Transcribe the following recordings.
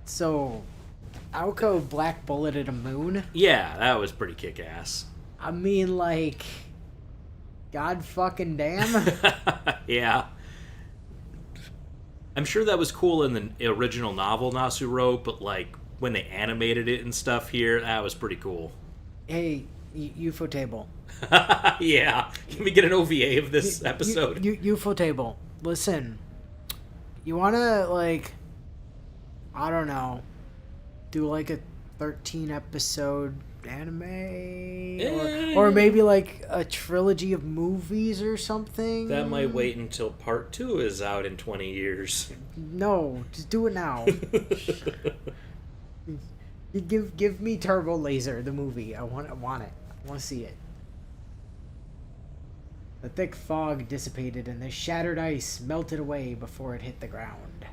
So, Aoko black bulleted a moon? Yeah, that was pretty kick-ass. I mean, like, god fucking damn. Yeah. I'm sure that was cool in the original novel Nasu wrote, but, like, when they animated it and stuff here, that was pretty cool. Hey, UFO table. Yeah. Can we get an OVA of this episode? UFO table. Listen, you wanna, like, I don't know, do like a 13 episode anime? Or maybe like a trilogy of movies or something? That might wait until part 2 is out in 20 years. No, just do it now. You give me Turbo Laser, the movie. I want it. I want to see it. The thick fog dissipated and the shattered ice melted away before it hit the ground.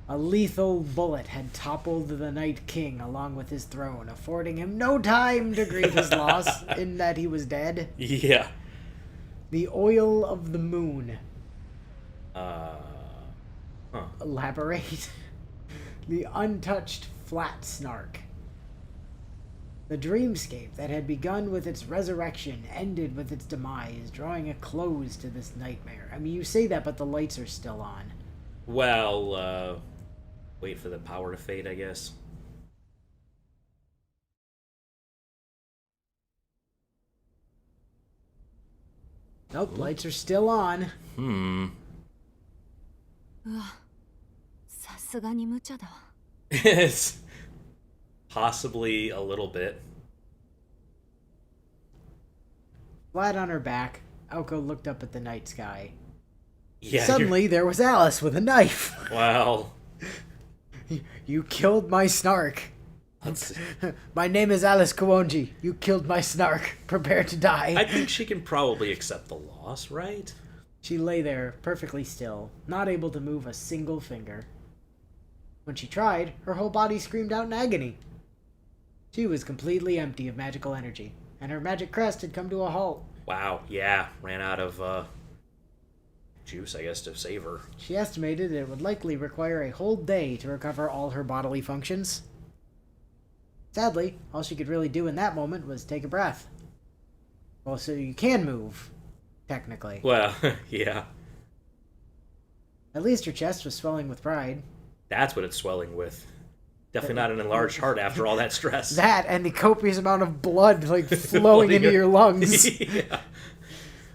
A lethal bullet had toppled the Night King along with his throne, affording him no time to grieve his loss in that he was dead. Yeah. The oil of the moon. Huh. Elaborate. The untouched flat snark. The dreamscape that had begun with its resurrection ended with its demise, drawing a close to this nightmare. I mean, you say that, but the lights are still on. Well, wait for the power to fade, I guess. Nope, lights are still on. うわ、さすがに無茶だわ。It's possibly a little bit. Flat on her back, Aoko looked up at the night sky. Yeah. Suddenly, there was Alice with a knife. Well. You killed my snark. Let's... My name is Alice Kuonji. You killed my snark. Prepare to die. I think she can probably accept the loss, right? She lay there, perfectly still, not able to move a single finger. When she tried, her whole body screamed out in agony. She was completely empty of magical energy, and her magic crest had come to a halt. Wow, yeah. Ran out of, juice, I guess, to save her. She estimated it would likely require a whole day to recover all her bodily functions. Sadly, all she could really do in that moment was take a breath. Well, so you can move, technically. Well, yeah. At least her chest was swelling with pride. That's what it's swelling with. Definitely not an enlarged heart after all that stress. That and the copious amount of blood, like, flowing into your lungs. Yeah.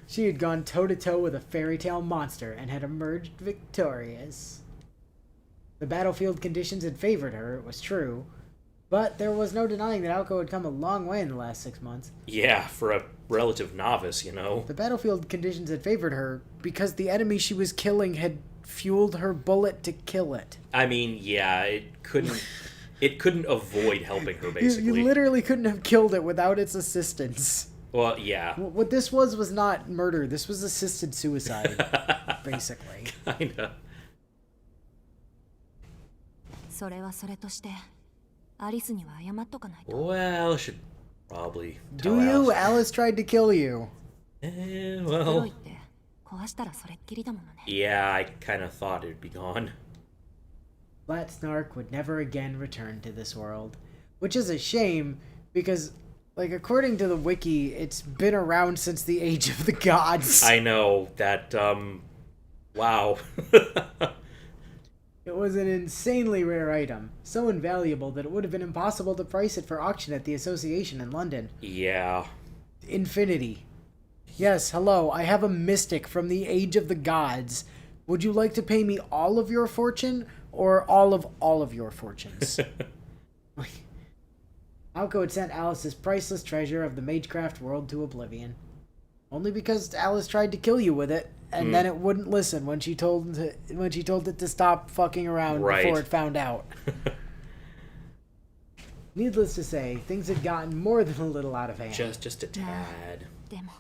She had gone toe-to-toe with a fairy tale monster and had emerged victorious. The battlefield conditions had favored her, it was true, but there was no denying that Aoko had come a long way in the last 6 months. Yeah, for a relative novice, you know. The battlefield conditions had favored her because the enemy she was killing had fueled her bullet to kill it. I mean, yeah, it couldn't avoid helping her, basically. You literally couldn't have killed it without its assistance. Well, yeah. What this was not murder. This was assisted suicide, basically. Kinda. それはそれとして、アリスには謝っとかないと。 Well, should probably tell Do you? Alice. Alice tried to kill you. 黒 Well, いって壊したらそれっきりだものね。 yeah, I kind of thought it'd be gone. Flat Snark would never again return to this world. Which is a shame, because, like, according to the wiki, it's been around since the Age of the Gods. I know that, wow. It was an insanely rare item, so invaluable that it would have been impossible to price it for auction at the Association in London. Yeah. Infinity. Yes, hello, I have a mystic from the Age of the Gods. Would you like to pay me all of your fortune, or all of your fortunes? Aoko had sent Alice's priceless treasure of the Magecraft world to oblivion. Only because Alice tried to kill you with it, and then it wouldn't listen when she told it to stop fucking around before it found out. Needless to say, things had gotten more than a little out of hand. Just a tad. でも、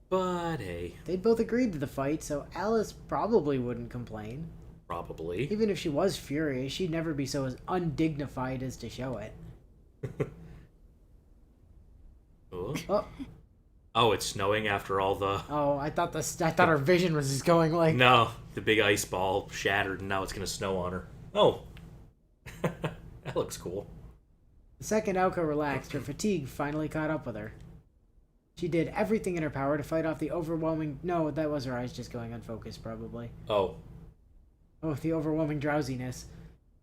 But hey, They'd both agreed to the fight, so Alice probably wouldn't complain. probably. Even if she was furious, she'd never be so undignified as to show it. Oh. Oh, Oh, it's snowing after all the... I thought her vision was just going like... No, the big ice ball shattered and now it's going to snow on her. Oh. That looks cool. The second Aoko relaxed, her fatigue finally caught up with her. She did everything in her power to fight off the overwhelming... No, that was her eyes just going unfocused, probably. Oh. Oh, the overwhelming drowsiness.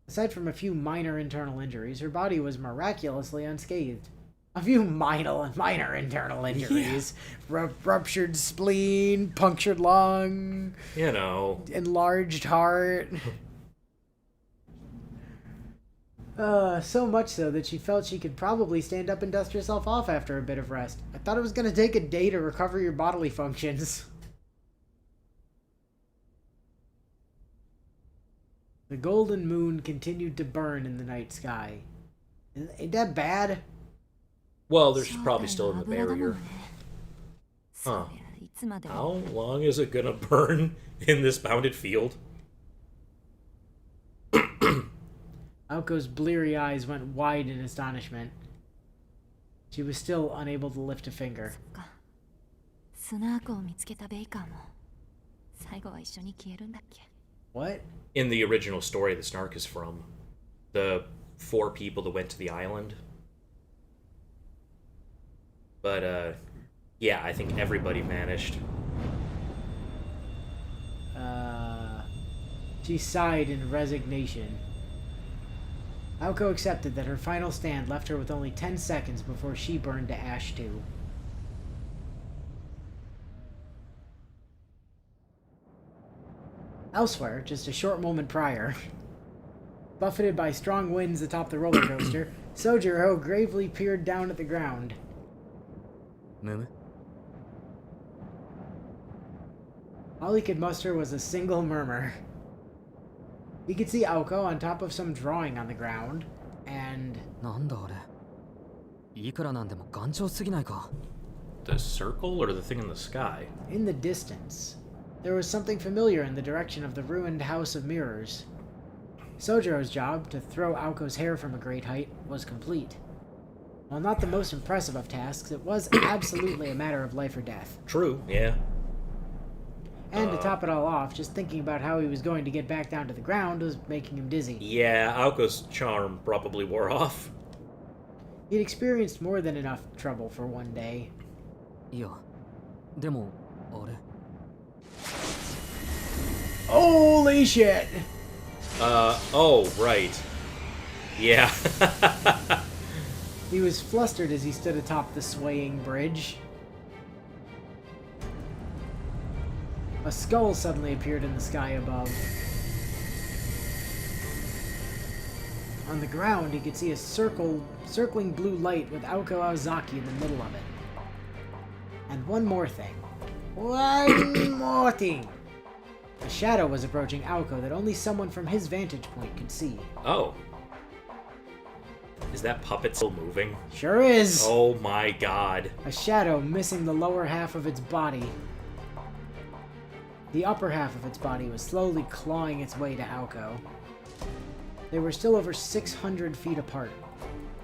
Aside from a few minor internal injuries, her body was miraculously unscathed. A few minor internal injuries. Yeah. Ruptured spleen, punctured lung... You know. Enlarged heart... So much so that she felt she could probably stand up and dust herself off after a bit of rest. I thought it was going to take a day to recover your bodily functions. The golden moon continued to burn in the night sky. Ain't that bad? Well, there's probably still in the barrier. Huh. How long is it gonna burn in this bounded field? Aoko's bleary eyes went wide in astonishment. She was still unable to lift a finger. What? In the original story the Snark is from, the 4 people that went to the island. But, yeah, I think everybody vanished. She sighed in resignation. Aoko accepted that her final stand left her with only 10 seconds before she burned to ash too. Elsewhere, just a short moment prior, buffeted by strong winds atop the roller coaster, Soujuuro gravely peered down at the ground. All he could muster was a single murmur. He could see Aoko on top of some drawing on the ground, and... The circle or the thing in the sky? In the distance, there was something familiar in the direction of the ruined House of Mirrors. Soujuro's job, to throw Aoko's hair from a great height, was complete. While not the most impressive of tasks, it was absolutely a matter of life or death. True, yeah. And to top it all off, just thinking about how he was going to get back down to the ground was making him dizzy. Yeah, Aoko's charm probably wore off. He'd experienced more than enough trouble for one day. Holy shit! Oh, right. Yeah. He was flustered as he stood atop the swaying bridge. A skull suddenly appeared in the sky above. On the ground, he could see a circling blue light with Aoko Aozaki in the middle of it. And one more thing. One more thing! A shadow was approaching Aoko that only someone from his vantage point could see. Oh. Is that puppet still moving? Sure is! Oh my god. A shadow missing the lower half of its body. The upper half of its body was slowly clawing its way to Aoko. They were still over 600 feet apart.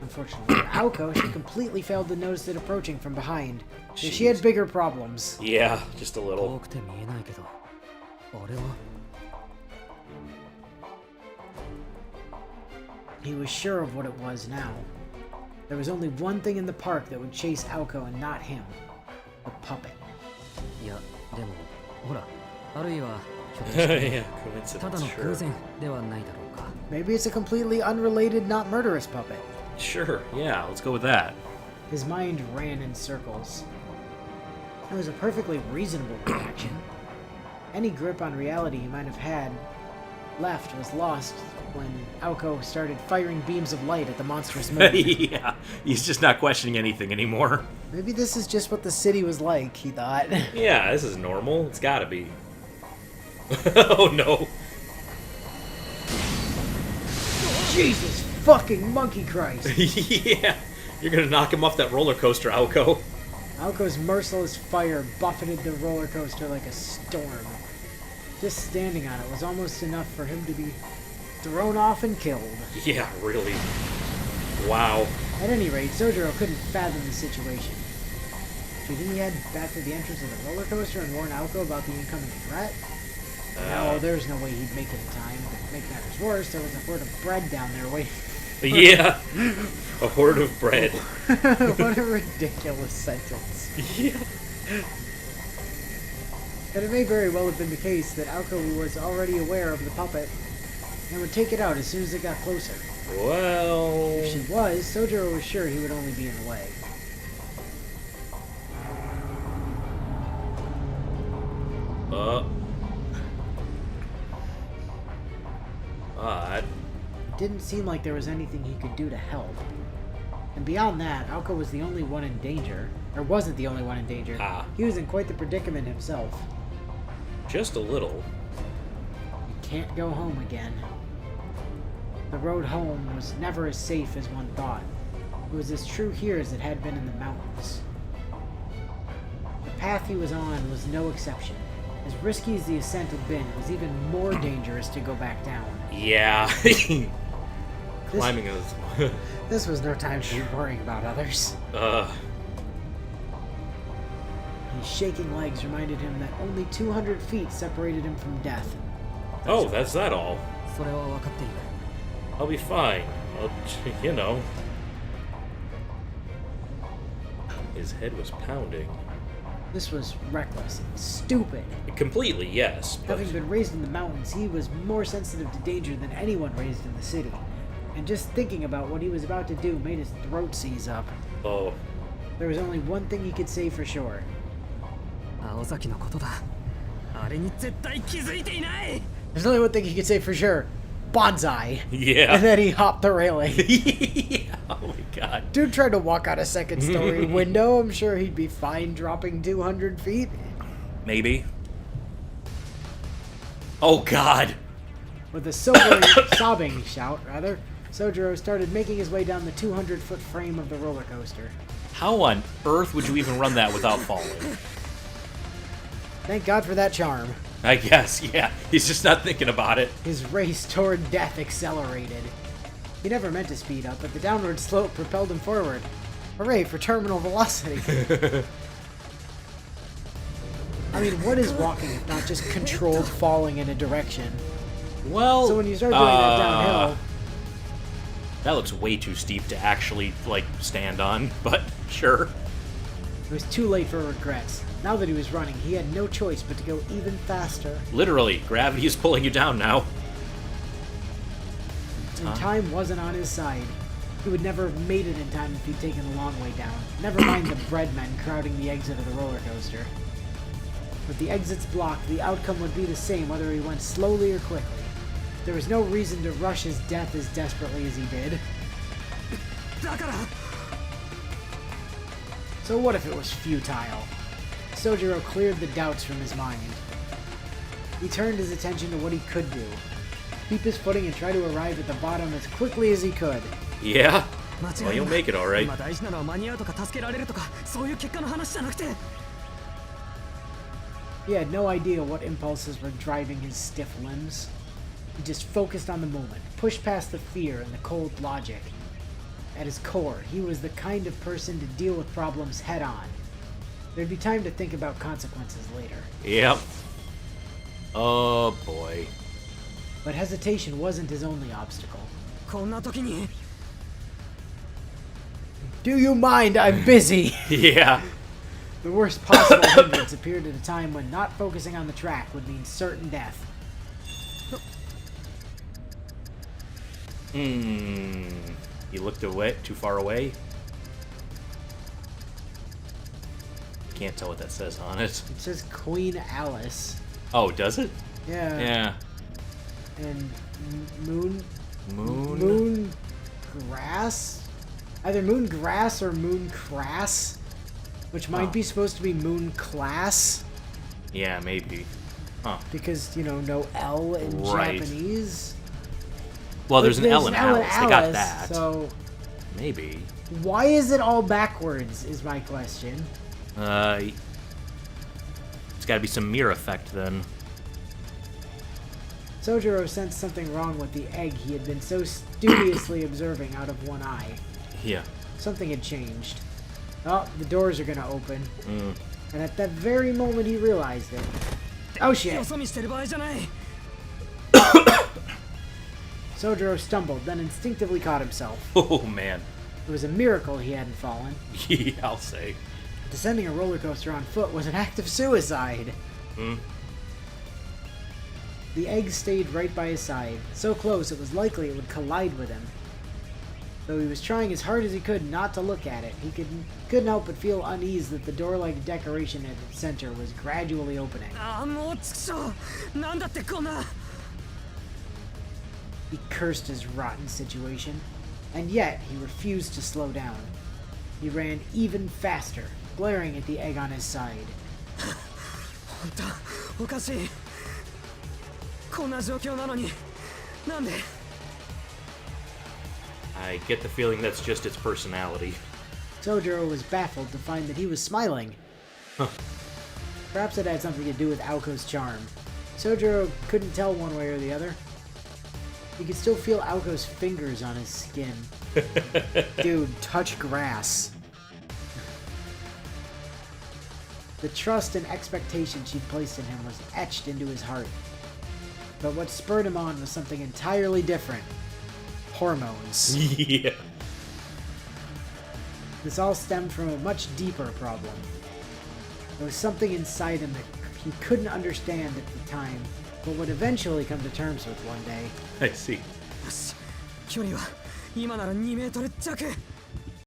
Unfortunately for Aoko, she completely failed to notice it approaching from behind. So she had bigger problems. Yeah, just a little. He was sure of what it was now. There was only one thing in the park that would chase Aoko and not him. The puppet. Yeah, coincidence, sure. Maybe it's a completely unrelated, not murderous puppet. Sure, yeah, let's go with that. His mind ran in circles. It was a perfectly reasonable reaction. Any grip on reality he might have had left was lost when Aoko started firing beams of light at the monstrous moon. Yeah, he's just not questioning anything anymore. Maybe this is just what the city was like, he thought. Yeah, this is normal. It's gotta be. Oh no. Jesus fucking monkey Christ! Yeah, you're gonna knock him off that roller coaster, Aoko. Aoko's merciless fire buffeted the roller coaster like a storm. Just standing on it was almost enough for him to be thrown off and killed. Yeah, really. Wow. At any rate, Soujuuro couldn't fathom the situation. Should he head back to the entrance of the roller coaster and warn Aoko about the incoming threat? No, there's no way he'd make it in time. To make matters worse, there was a horde of bread down there waiting. Yeah, a horde of bread. What a ridiculous sentence. Yeah. And it may very well have been the case that Aoko was already aware of the puppet and would take it out as soon as it got closer. Well... If she was, Soujuuro was sure he would only be in the way. Odd. It didn't seem like there was anything he could do to help. And beyond that, Aoko was the only one in danger. Or wasn't the only one in danger. Ah. He was in quite the predicament himself. Just a little. He can't go home again. The road home was never as safe as one thought. It was as true here as it had been in the mountains. The path he was on was no exception. As risky as the ascent had been, it was even more dangerous to go back down. Yeah. Climbing is... This was no time to be worrying about others. His shaking legs reminded him that only 200 feet separated him from death. Oh, that's that all. I'll be fine. You know. His head was pounding. This was reckless and stupid. Completely, yes. But... Having been raised in the mountains, he was more sensitive to danger than anyone raised in the city. And just thinking about what he was about to do made his throat seize up. Oh. There was only one thing he could say for sure. There's only one thing he could say for sure. Bonsai. Yeah. And then he hopped the railing. Yeah. Oh my god. Dude tried to walk out a second story window. I'm sure he'd be fine dropping 200 feet. Maybe. Oh god. With a sobbing shout, Soujuuro started making his way down the 200-foot frame of the roller coaster. How on earth would you even run that without falling? Thank God for that charm. I guess, yeah. He's just not thinking about it. His race toward death accelerated. He never meant to speed up, but the downward slope propelled him forward. Hooray for terminal velocity. I mean, what is walking if not just controlled falling in a direction? Well, so when you start doing that downhill... That looks way too steep to actually, like, stand on, but sure. It was too late for regrets. Now that he was running, he had no choice but to go even faster. Literally, gravity is pulling you down now. And time wasn't on his side. He would never have made it in time if he'd taken the long way down. Never mind the breadmen crowding the exit of the roller coaster. With the exits blocked, the outcome would be the same whether he went slowly or quickly. There was no reason to rush his death as desperately as he did. So what if it was futile? Soujuuro cleared the doubts from his mind. He turned his attention to what he could do. Keep his footing and try to arrive at the bottom as quickly as he could. Yeah? Well, you'll make it alright. He had no idea what impulses were driving his stiff limbs. He just focused on the moment, pushed past the fear and the cold logic. At his core, he was the kind of person to deal with problems head-on. There'd be time to think about consequences later. Yep. Oh, boy. But hesitation wasn't his only obstacle. Do you mind? I'm busy! Yeah. The worst possible hindrance appeared at a time when not focusing on the track would mean certain death. You looked away, too far away? Can't tell what that says on it. It says Queen Alice. Oh, does it? Yeah. Yeah. And Moon Grass? Either Moon Grass or Moon Crass, which might be supposed to be Moon Class. Yeah, maybe. Huh. Because, you know, no L in Japanese. Well, there's an L in L Alice. They got that. So maybe. Why is it all backwards, is my question. It's gotta be some mirror effect, then. Soujuuro sensed something wrong with the egg he had been so studiously observing out of one eye. Yeah. Something had changed. Oh, the doors are gonna open. And at that very moment he realized it, Oh shit! よそ見してる場合じゃない。 Soujuuro stumbled, then instinctively caught himself. Oh man. It was a miracle he hadn't fallen. Yeah, I'll say. Descending a roller coaster on foot was an act of suicide. The egg stayed right by his side, so close it was likely it would collide with him. Though he was trying as hard as he could not to look at it, he couldn't help but feel unease that the door-like decoration at its center was gradually opening. ああ、もうちくしょう。なんだってこんな。 He cursed his rotten situation, and yet he refused to slow down. He ran even faster, glaring at the egg on his side. 本当、おかしい。こんな状況なのに、なんで？ I get the feeling that's just its personality. Soujuuro was baffled to find that he was smiling. Huh. Perhaps it had something to do with Aoko's charm. Soujuuro couldn't tell one way or the other. He could still feel Aoko's fingers on his skin. Dude, touch grass. The trust and expectation she'd placed in him was etched into his heart. But what spurred him on was something entirely different. Hormones. Yeah. This all stemmed from a much deeper problem. There was something inside him that he couldn't understand at the time, but would eventually come to terms with one day. I see. よし、距離は今なら2メートル弱。